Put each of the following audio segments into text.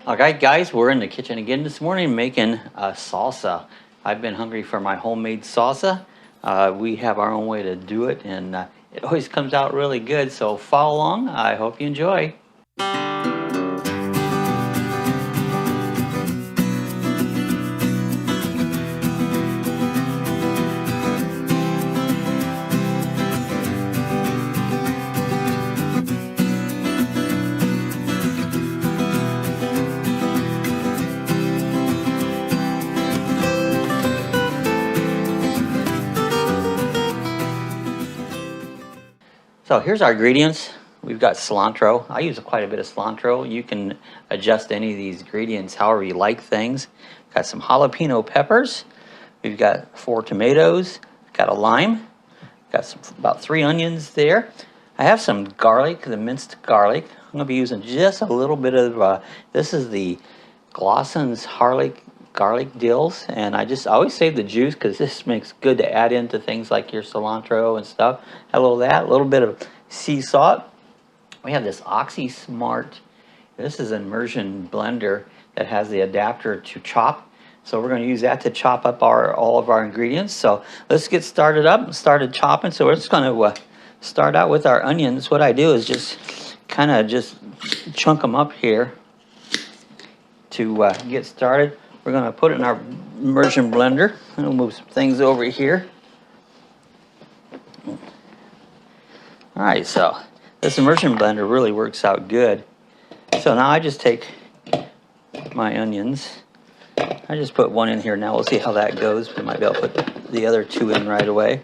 Alright guys, we're in the kitchen again this morning making salsa. I've been hungry for my homemade salsa. We have our own way to do it, and it always comes out really good, so follow along. I hope you enjoy. So here's our ingredients. We've got cilantro. I use quite a bit of cilantro. You can adjust any of these ingredients however you like things. Got some jalapeno peppers. We've got 4 tomatoes. Got a lime. Got about 3 onions there. I have some garlic, the minced garlic. I'm going to be using just a little bit of, this is the Glossen's garlic dills, and I always save the juice because this makes good to add into things like your cilantro and stuff. A little of that, a little bit of sea salt. We have this OxySmart. This is an immersion blender that has the adapter to chop. So we're going to use that to chop up all of our ingredients. So let's get started chopping. So we're just going to start out with our onions. What I do is just kind of chunk them up here to get started. We're going to put it in our immersion blender. We'll move some things over here. Alright, so this immersion blender really works out good. So now I just take my onions. I just put 1 in here now. We'll see how that goes. We might be able to put the other 2 in right away.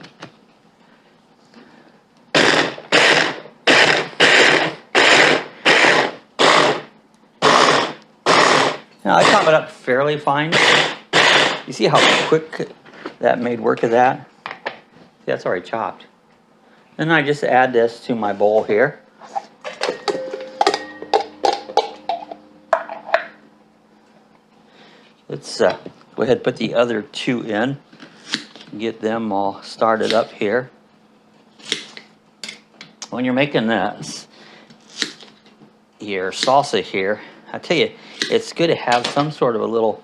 Now I chop it up fairly fine. You see how quick that made work of that? See, that's already chopped. Then I just add this to my bowl here. Let's go ahead and put the other 2 in. Get them all started up here. When you're making this, your salsa here, I tell you, it's good to have some sort of a little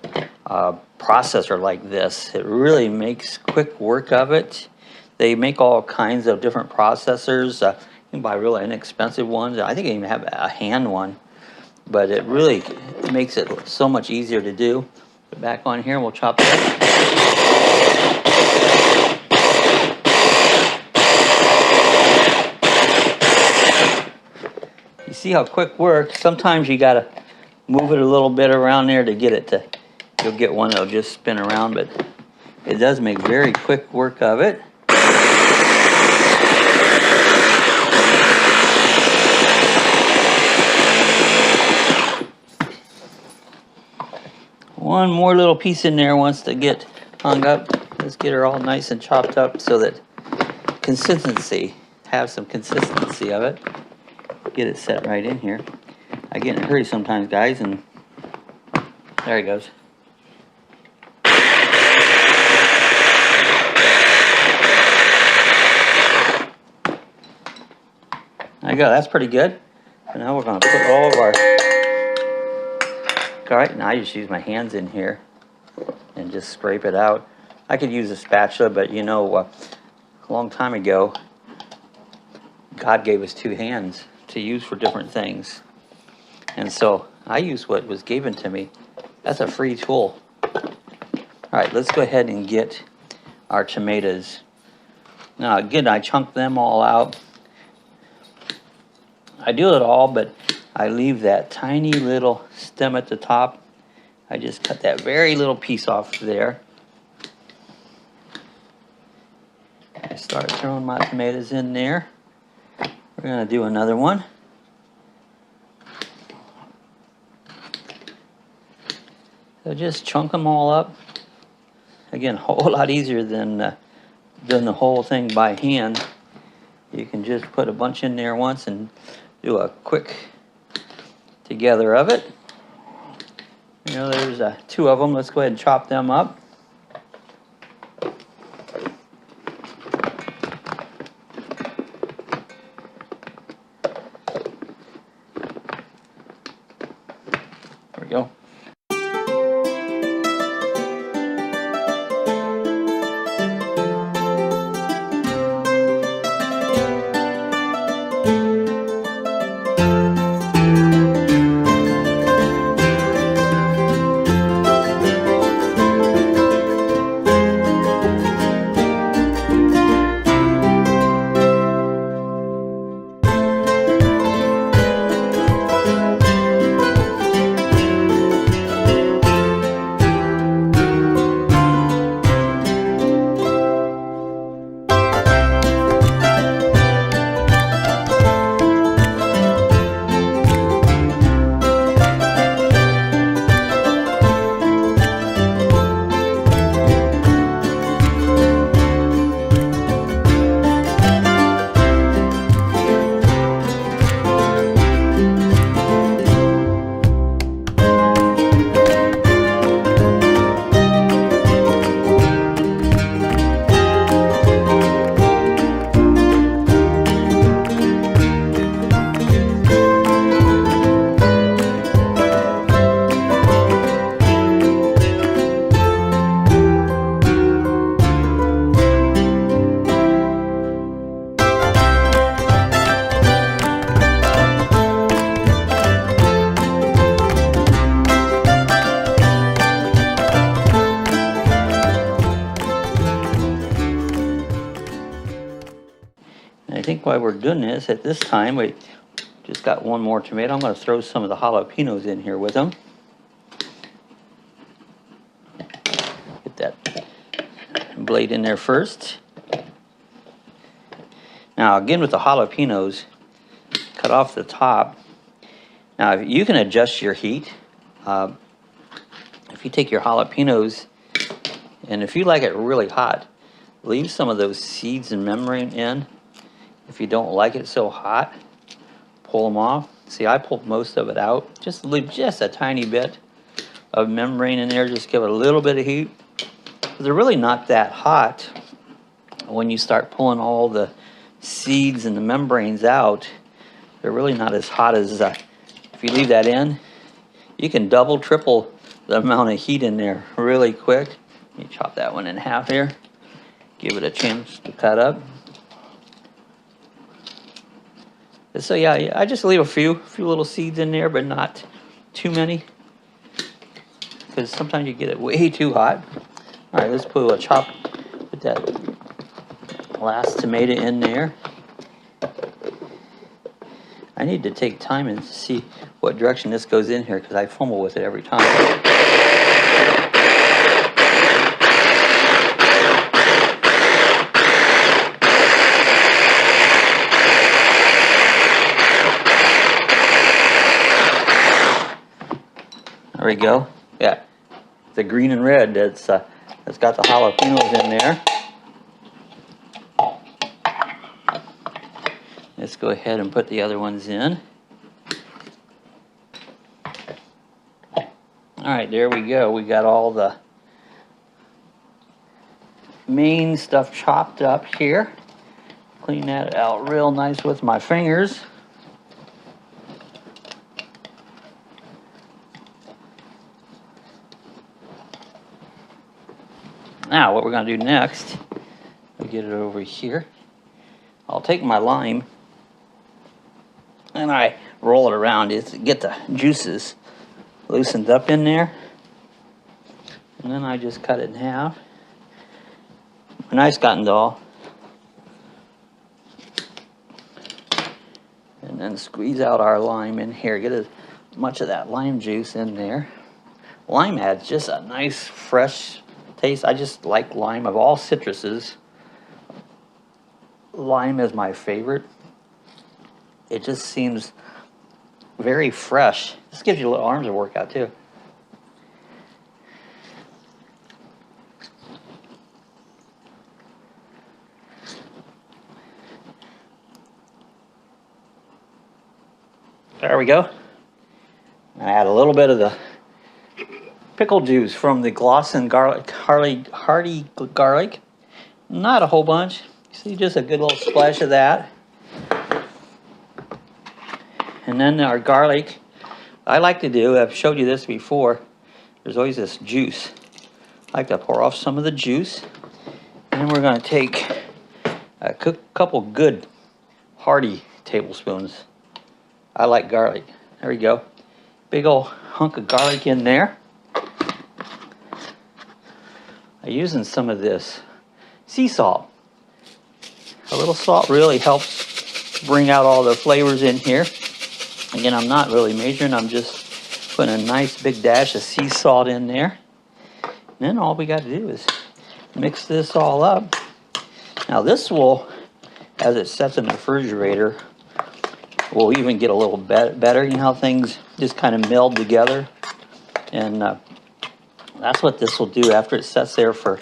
processor like this. It really makes quick work of it. They make all kinds of different processors. You can buy really inexpensive ones. I think they even have a hand one. But it really makes it so much easier to do. Put back on here and we'll chop that. You see how quick work? Sometimes you gotta move it a little bit around there to get it to, you'll get one that'll just spin around, but it does make very quick work of it. One more little piece in there wants to get hung up. Let's get her all nice and chopped up so that have some consistency of it. Get it set right in here. I get in a hurry sometimes, guys, and there he goes. There you go, that's pretty good. And now we're going to put all of our... Alright, now I just use my hands in here and just scrape it out. I could use a spatula, but you know, a long time ago, God gave us 2 hands to use for different things. And so I use what was given to me. That's a free tool. Alright, let's go ahead and get our tomatoes. Now again, I chunk them all out. I do it all, but I leave that tiny little stem at the top. I just cut that very little piece off there. I start throwing my tomatoes in there. We're going to do another one. So just chunk them all up. Again, a whole lot easier than doing the whole thing by hand. You can just put a bunch in there once and do a quick together of it. You know, there's 2 of them. Let's go ahead and chop them up. go. I think while we're doing this, at this time, we just got one more tomato. I'm going to throw some of the jalapenos in here with them. Get that blade in there first. Now, again with the jalapenos, cut off the top. Now, you can adjust your heat. If you take your jalapenos, and if you like it really hot, leave some of those seeds and membrane in. If you don't like it so hot, pull them off. See, I pulled most of it out. Just leave just a tiny bit of membrane in there. Just give it a little bit of heat. They're really not that hot. When you start pulling all the seeds and the membranes out, they're really not as hot as if you leave that in. You can double, triple the amount of heat in there really quick. Let me chop that one in half here. Give it a chance to cut up. So yeah, I just leave a few little seeds in there, but not too many, because sometimes you get it way too hot. All right, let's put that last tomato in there. I need to take time and see what direction this goes in here, because I fumble with it every time. There we go. Yeah, the green and red that's got the jalapenos in there. Let's go ahead and put the other ones in. All right, there we go. We got all the main stuff chopped up here. Clean that out real nice with my fingers. Now, what we're going to do next, we'll get it over here. I'll take my lime and I roll it around to get the juices loosened up in there. And then I just cut it in half. A nice cotton doll. And then squeeze out our lime in here. Get as much of that lime juice in there. Lime adds just a nice fresh taste. I just like lime. Of all citruses, lime is my favorite. It just seems very fresh. This gives you little arms to work out too. There we go. I add a little bit of the pickle juice from the gloss and hearty garlic. Not a whole bunch. See, just a good little splash of that. And then our garlic, I like to do, I've showed you this before, there's always this juice. I like to pour off some of the juice, and then we're going to take a couple good hearty tablespoons. I like garlic. There we go. Big old hunk of garlic in there. I'm using some of this sea salt. A little salt really helps bring out all the flavors in here. Again, I'm not really measuring, I'm just putting a nice big dash of sea salt in there. And then all we got to do is mix this all up. Now this will, as it sets in the refrigerator, will even get a little better. You know how things just kind of meld together? And that's what this will do after it sets there for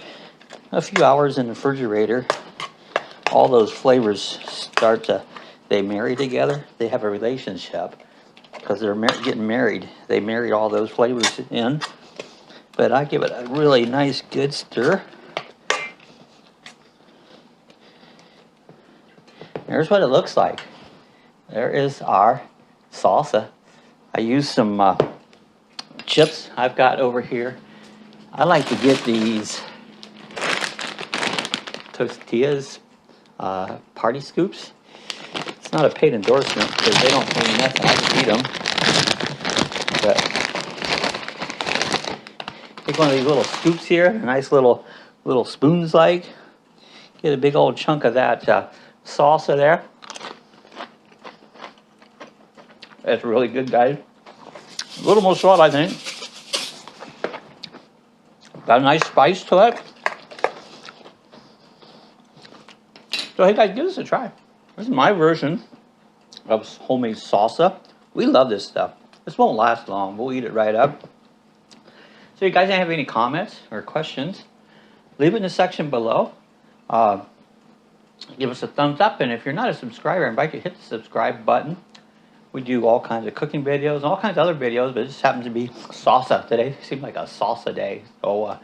a few hours in the refrigerator. All those flavors start to, they marry together. They have a relationship because they're getting married. They married all those flavors in. But I give it a really nice good stir. There's what it looks like. There is our salsa. I use some chips I've got over here. I like to get these tortillas party scoops. It's not a paid endorsement because they don't pay me nothing. I just eat them. But take one of these little scoops here, a nice little spoons like. Get a big old chunk of that salsa there. That's really good, guys. A little more salt, I think. Got a nice spice to it. So hey guys, give this a try. This is my version of homemade salsa. We love this stuff. This won't last long. We'll eat it right up. So you guys have any comments or questions, leave it in the section below. Give us a thumbs up, and if you're not a subscriber, I invite you to hit the subscribe button. We do all kinds of cooking videos, all kinds of other videos, but it just happens to be salsa today. It seemed like a salsa day. So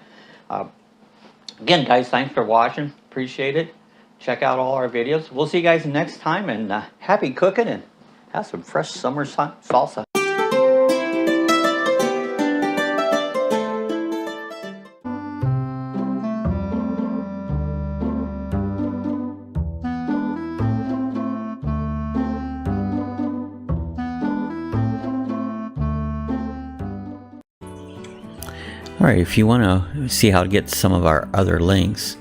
again, guys, thanks for watching. Appreciate it. Check out all our videos. We'll see you guys next time, and happy cooking, and have some fresh summer salsa. Alright, if you want to see how to get some of our other links,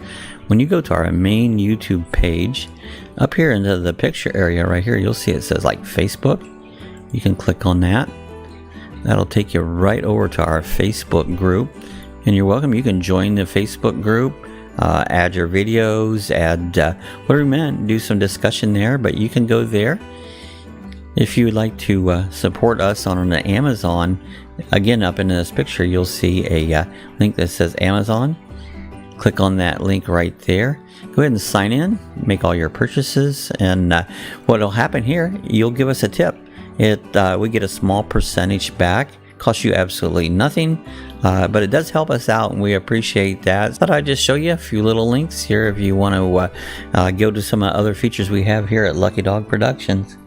when you go to our main YouTube page, up here into the picture area right here, you'll see it says like Facebook. You can click on that. That'll take you right over to our Facebook group. And you're welcome. You can join the Facebook group, add your videos, add whatever you meant, do some discussion there, but you can go there. If you would like to support us on the Amazon, again, up in this picture, you'll see a link that says Amazon. Click on that link right there. Go ahead and sign in, make all your purchases, and what will happen here, you'll give us a tip. We get a small percentage back. Costs you absolutely nothing, but it does help us out, and we appreciate that. Thought I'd just show you a few little links here if you want to go to some other features we have here at Lucky Dawg Productions.